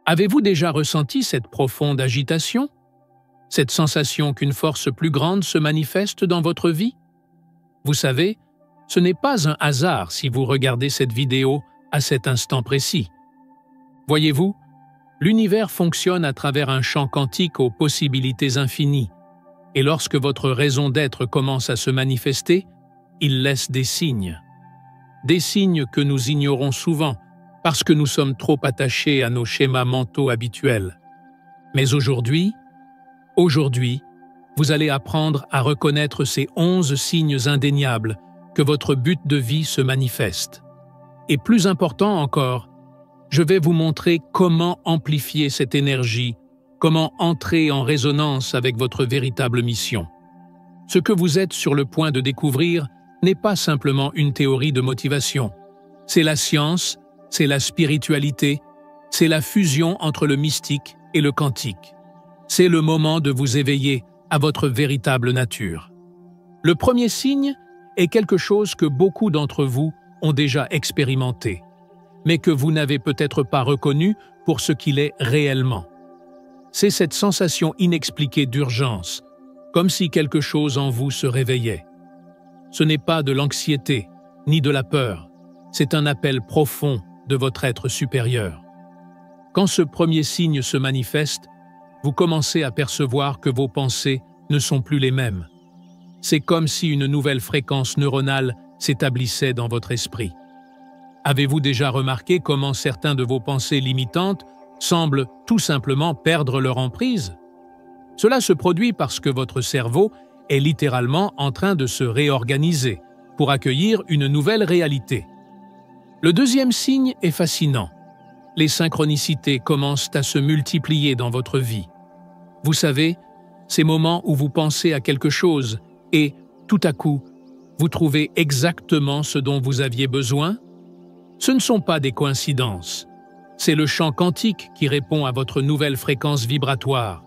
Avez-vous déjà ressenti cette profonde agitation? Cette sensation qu'une force plus grande se manifeste dans votre vie? Vous savez, ce n'est pas un hasard si vous regardez cette vidéo à cet instant précis. Voyez-vous, l'univers fonctionne à travers un champ quantique aux possibilités infinies, et lorsque votre raison d'être commence à se manifester, il laisse des signes. Des signes que nous ignorons souvent, parce que nous sommes trop attachés à nos schémas mentaux habituels. Mais aujourd'hui, vous allez apprendre à reconnaître ces 11 signes indéniables que votre but de vie se manifeste. Et plus important encore, je vais vous montrer comment amplifier cette énergie, comment entrer en résonance avec votre véritable mission. Ce que vous êtes sur le point de découvrir n'est pas simplement une théorie de motivation. C'est la science, c'est la spiritualité, c'est la fusion entre le mystique et le quantique. C'est le moment de vous éveiller à votre véritable nature. Le premier signe est quelque chose que beaucoup d'entre vous ont déjà expérimenté, mais que vous n'avez peut-être pas reconnu pour ce qu'il est réellement. C'est cette sensation inexpliquée d'urgence, comme si quelque chose en vous se réveillait. Ce n'est pas de l'anxiété, ni de la peur, c'est un appel profond de votre être supérieur. Quand ce premier signe se manifeste, vous commencez à percevoir que vos pensées ne sont plus les mêmes. C'est comme si une nouvelle fréquence neuronale s'établissait dans votre esprit. Avez-vous déjà remarqué comment certains de vos pensées limitantes semblent tout simplement perdre leur emprise? Cela se produit parce que votre cerveau est littéralement en train de se réorganiser pour accueillir une nouvelle réalité. Le deuxième signe est fascinant. Les synchronicités commencent à se multiplier dans votre vie. Vous savez, ces moments où vous pensez à quelque chose et, tout à coup, vous trouvez exactement ce dont vous aviez besoin? Ce ne sont pas des coïncidences. C'est le champ quantique qui répond à votre nouvelle fréquence vibratoire.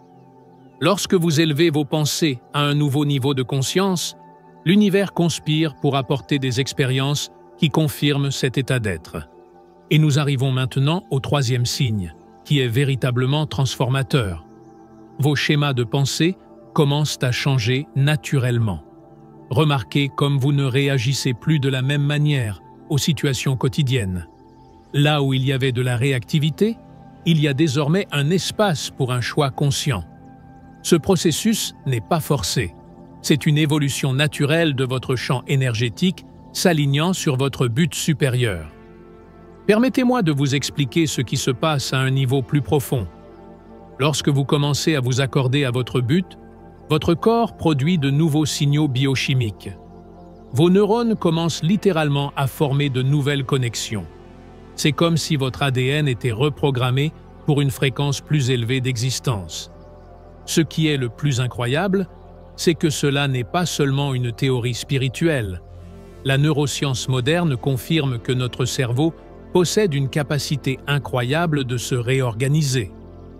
Lorsque vous élevez vos pensées à un nouveau niveau de conscience, l'univers conspire pour apporter des expériences qui confirment cet état d'être. Et nous arrivons maintenant au troisième signe, qui est véritablement transformateur. Vos schémas de pensée commencent à changer naturellement. Remarquez comme vous ne réagissez plus de la même manière aux situations quotidiennes. Là où il y avait de la réactivité, il y a désormais un espace pour un choix conscient. Ce processus n'est pas forcé. C'est une évolution naturelle de votre champ énergétique s'alignant sur votre but supérieur. Permettez-moi de vous expliquer ce qui se passe à un niveau plus profond. Lorsque vous commencez à vous accorder à votre but, votre corps produit de nouveaux signaux biochimiques. Vos neurones commencent littéralement à former de nouvelles connexions. C'est comme si votre ADN était reprogrammé pour une fréquence plus élevée d'existence. Ce qui est le plus incroyable, c'est que cela n'est pas seulement une théorie spirituelle. La neuroscience moderne confirme que notre cerveau possède une capacité incroyable de se réorganiser,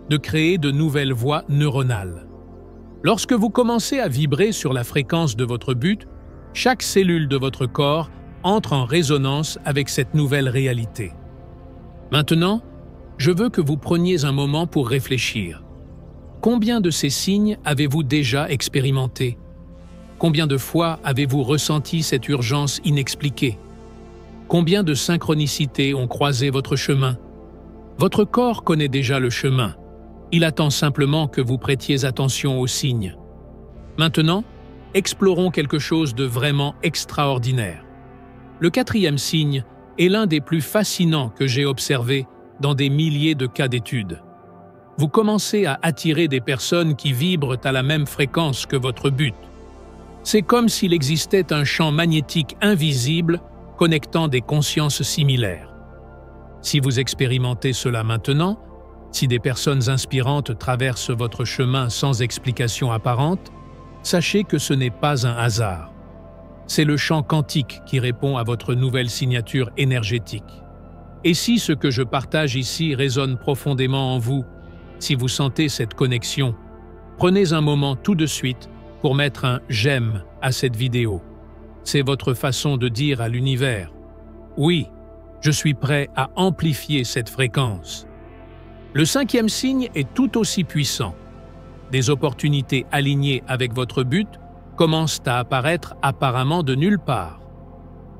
de créer de nouvelles voies neuronales. Lorsque vous commencez à vibrer sur la fréquence de votre but, chaque cellule de votre corps entre en résonance avec cette nouvelle réalité. Maintenant, je veux que vous preniez un moment pour réfléchir. Combien de ces signes avez-vous déjà expérimenté? Combien de fois avez-vous ressenti cette urgence inexpliquée? Combien de synchronicités ont croisé votre chemin? Votre corps connaît déjà le chemin. Il attend simplement que vous prêtiez attention aux signes. Maintenant, explorons quelque chose de vraiment extraordinaire. Le quatrième signe est l'un des plus fascinants que j'ai observé dans des milliers de cas d'études. Vous commencez à attirer des personnes qui vibrent à la même fréquence que votre but. C'est comme s'il existait un champ magnétique invisible connectant des consciences similaires. Si vous expérimentez cela maintenant, si des personnes inspirantes traversent votre chemin sans explication apparente, sachez que ce n'est pas un hasard. C'est le champ quantique qui répond à votre nouvelle signature énergétique. Et si ce que je partage ici résonne profondément en vous, si vous sentez cette connexion, prenez un moment tout de suite pour mettre un « j'aime » à cette vidéo. C'est votre façon de dire à l'univers « Oui, je suis prêt à amplifier cette fréquence ». Le cinquième signe est tout aussi puissant. Des opportunités alignées avec votre but commencent à apparaître apparemment de nulle part.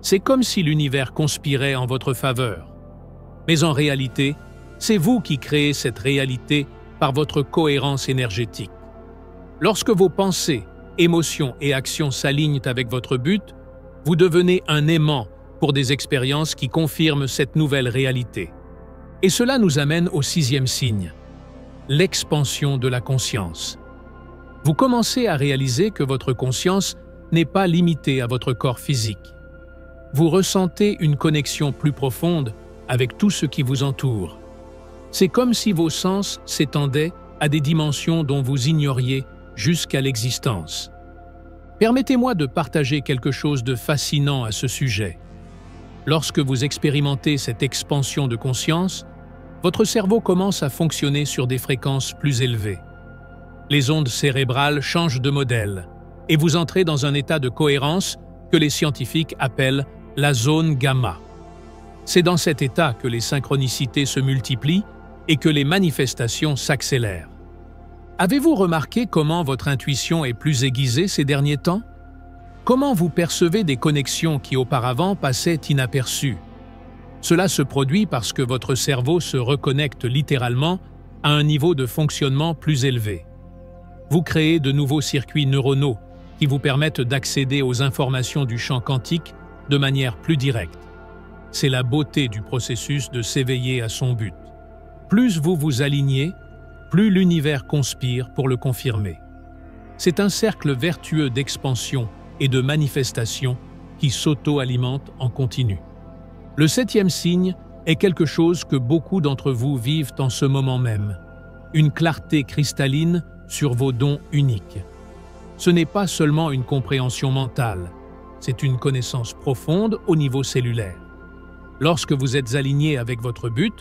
C'est comme si l'univers conspirait en votre faveur. Mais en réalité, c'est vous qui créez cette réalité par votre cohérence énergétique. Lorsque vos pensées, émotions et actions s'alignent avec votre but, vous devenez un aimant pour des expériences qui confirment cette nouvelle réalité. Et cela nous amène au sixième signe, l'expansion de la conscience. Vous commencez à réaliser que votre conscience n'est pas limitée à votre corps physique. Vous ressentez une connexion plus profonde avec tout ce qui vous entoure. C'est comme si vos sens s'étendaient à des dimensions dont vous ignoriez jusqu'à l'existence. Permettez-moi de partager quelque chose de fascinant à ce sujet. Lorsque vous expérimentez cette expansion de conscience, votre cerveau commence à fonctionner sur des fréquences plus élevées. Les ondes cérébrales changent de modèle et vous entrez dans un état de cohérence que les scientifiques appellent la zone gamma. C'est dans cet état que les synchronicités se multiplient et que les manifestations s'accélèrent. Avez-vous remarqué comment votre intuition est plus aiguisée ces derniers temps? Comment vous percevez des connexions qui auparavant passaient inaperçues? Cela se produit parce que votre cerveau se reconnecte littéralement à un niveau de fonctionnement plus élevé. Vous créez de nouveaux circuits neuronaux qui vous permettent d'accéder aux informations du champ quantique de manière plus directe. C'est la beauté du processus de s'éveiller à son but. Plus vous vous alignez, plus l'univers conspire pour le confirmer. C'est un cercle vertueux d'expansion et de manifestation qui s'auto-alimente en continu. Le septième signe est quelque chose que beaucoup d'entre vous vivent en ce moment même, une clarté cristalline sur vos dons uniques. Ce n'est pas seulement une compréhension mentale, c'est une connaissance profonde au niveau cellulaire. Lorsque vous êtes aligné avec votre but,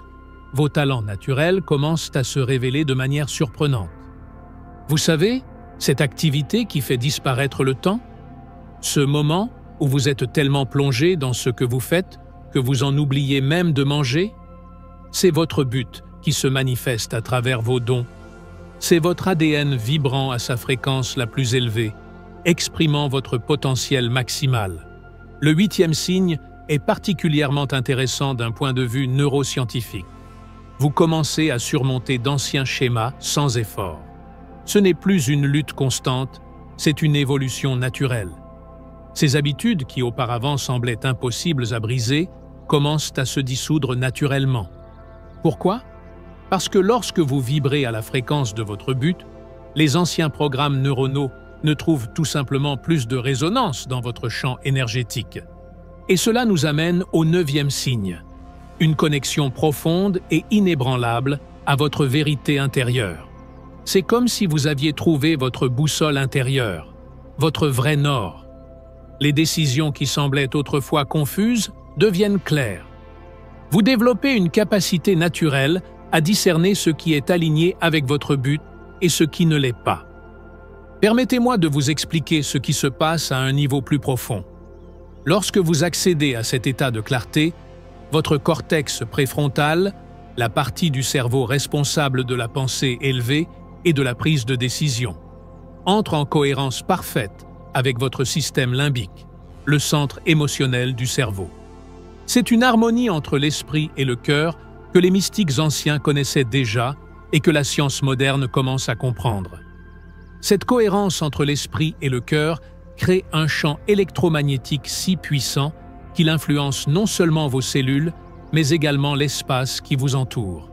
vos talents naturels commencent à se révéler de manière surprenante. Vous savez, cette activité qui fait disparaître le temps, ce moment où vous êtes tellement plongé dans ce que vous faites que vous en oubliez même de manger, c'est votre but qui se manifeste à travers vos dons. C'est votre ADN vibrant à sa fréquence la plus élevée, exprimant votre potentiel maximal. Le huitième signe est particulièrement intéressant d'un point de vue neuroscientifique. Vous commencez à surmonter d'anciens schémas sans effort. Ce n'est plus une lutte constante, c'est une évolution naturelle. Ces habitudes qui auparavant semblaient impossibles à briser commencent à se dissoudre naturellement. Pourquoi? Parce que lorsque vous vibrez à la fréquence de votre but, les anciens programmes neuronaux ne trouvent tout simplement plus de résonance dans votre champ énergétique. Et cela nous amène au neuvième signe, une connexion profonde et inébranlable à votre vérité intérieure. C'est comme si vous aviez trouvé votre boussole intérieure, votre vrai nord. Les décisions qui semblaient autrefois confuses deviennent claires. Vous développez une capacité naturelle à discerner ce qui est aligné avec votre but et ce qui ne l'est pas. Permettez-moi de vous expliquer ce qui se passe à un niveau plus profond. Lorsque vous accédez à cet état de clarté, votre cortex préfrontal, la partie du cerveau responsable de la pensée élevée et de la prise de décision, entre en cohérence parfaite avec votre système limbique, le centre émotionnel du cerveau. C'est une harmonie entre l'esprit et le cœur que les mystiques anciens connaissaient déjà et que la science moderne commence à comprendre. Cette cohérence entre l'esprit et le cœur crée un champ électromagnétique si puissant qu'il influence non seulement vos cellules, mais également l'espace qui vous entoure.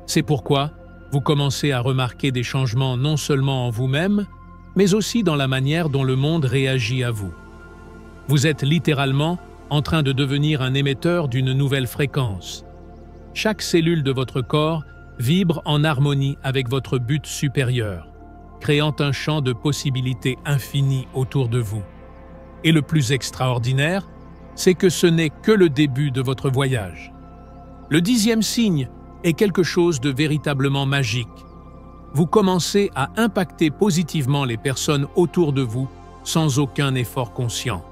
C'est pourquoi vous commencez à remarquer des changements non seulement en vous-même, mais aussi dans la manière dont le monde réagit à vous. Vous êtes littéralement en train de devenir un émetteur d'une nouvelle fréquence. Chaque cellule de votre corps vibre en harmonie avec votre but supérieur, créant un champ de possibilités infinies autour de vous. Et le plus extraordinaire, c'est que ce n'est que le début de votre voyage. Le dixième signe est quelque chose de véritablement magique. Vous commencez à impacter positivement les personnes autour de vous sans aucun effort conscient.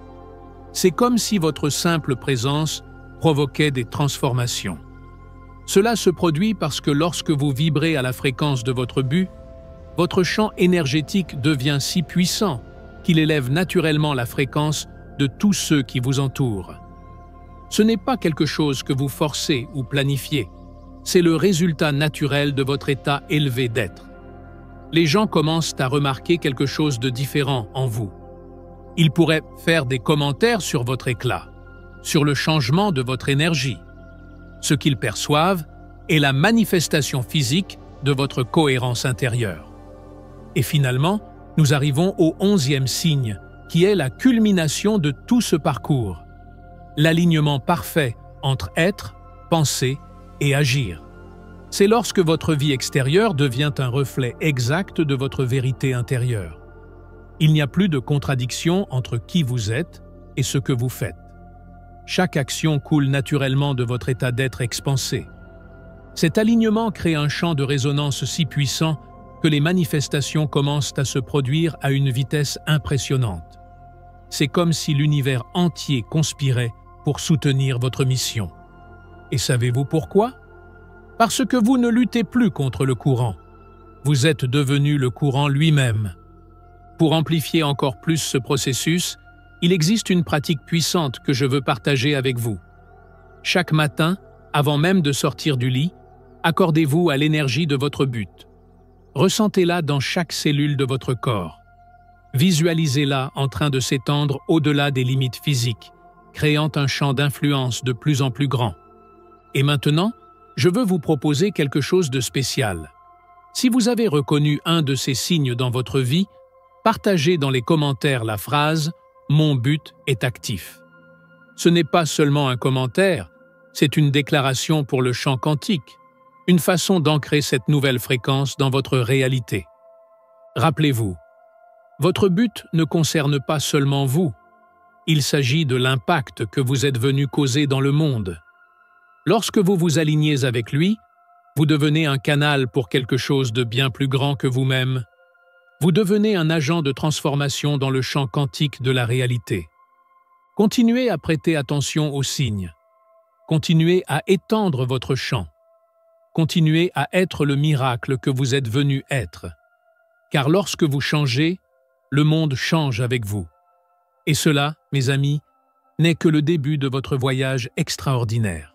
C'est comme si votre simple présence provoquait des transformations. Cela se produit parce que lorsque vous vibrez à la fréquence de votre but, votre champ énergétique devient si puissant qu'il élève naturellement la fréquence de tous ceux qui vous entourent. Ce n'est pas quelque chose que vous forcez ou planifiez, c'est le résultat naturel de votre état élevé d'être. Les gens commencent à remarquer quelque chose de différent en vous. Ils pourraient faire des commentaires sur votre éclat, sur le changement de votre énergie. Ce qu'ils perçoivent est la manifestation physique de votre cohérence intérieure. Et finalement, nous arrivons au 11e signe, qui est la culmination de tout ce parcours. L'alignement parfait entre être, penser et agir. C'est lorsque votre vie extérieure devient un reflet exact de votre vérité intérieure. Il n'y a plus de contradiction entre qui vous êtes et ce que vous faites. Chaque action coule naturellement de votre état d'être expansé. Cet alignement crée un champ de résonance si puissant que les manifestations commencent à se produire à une vitesse impressionnante. C'est comme si l'univers entier conspirait pour soutenir votre mission. Et savez-vous pourquoi? Parce que vous ne luttez plus contre le courant. Vous êtes devenu le courant lui-même. Pour amplifier encore plus ce processus, il existe une pratique puissante que je veux partager avec vous. Chaque matin, avant même de sortir du lit, accordez-vous à l'énergie de votre but. Ressentez-la dans chaque cellule de votre corps. Visualisez-la en train de s'étendre au-delà des limites physiques, créant un champ d'influence de plus en plus grand. Et maintenant, je veux vous proposer quelque chose de spécial. Si vous avez reconnu un de ces signes dans votre vie, partagez dans les commentaires la phrase « Mon but est actif ». Ce n'est pas seulement un commentaire, c'est une déclaration pour le champ quantique, une façon d'ancrer cette nouvelle fréquence dans votre réalité. Rappelez-vous, votre but ne concerne pas seulement vous, il s'agit de l'impact que vous êtes venu causer dans le monde. Lorsque vous vous alignez avec lui, vous devenez un canal pour quelque chose de bien plus grand que vous-même. Vous devenez un agent de transformation dans le champ quantique de la réalité. Continuez à prêter attention aux signes. Continuez à étendre votre champ. Continuez à être le miracle que vous êtes venu être. Car lorsque vous changez, le monde change avec vous. Et cela, mes amis, n'est que le début de votre voyage extraordinaire.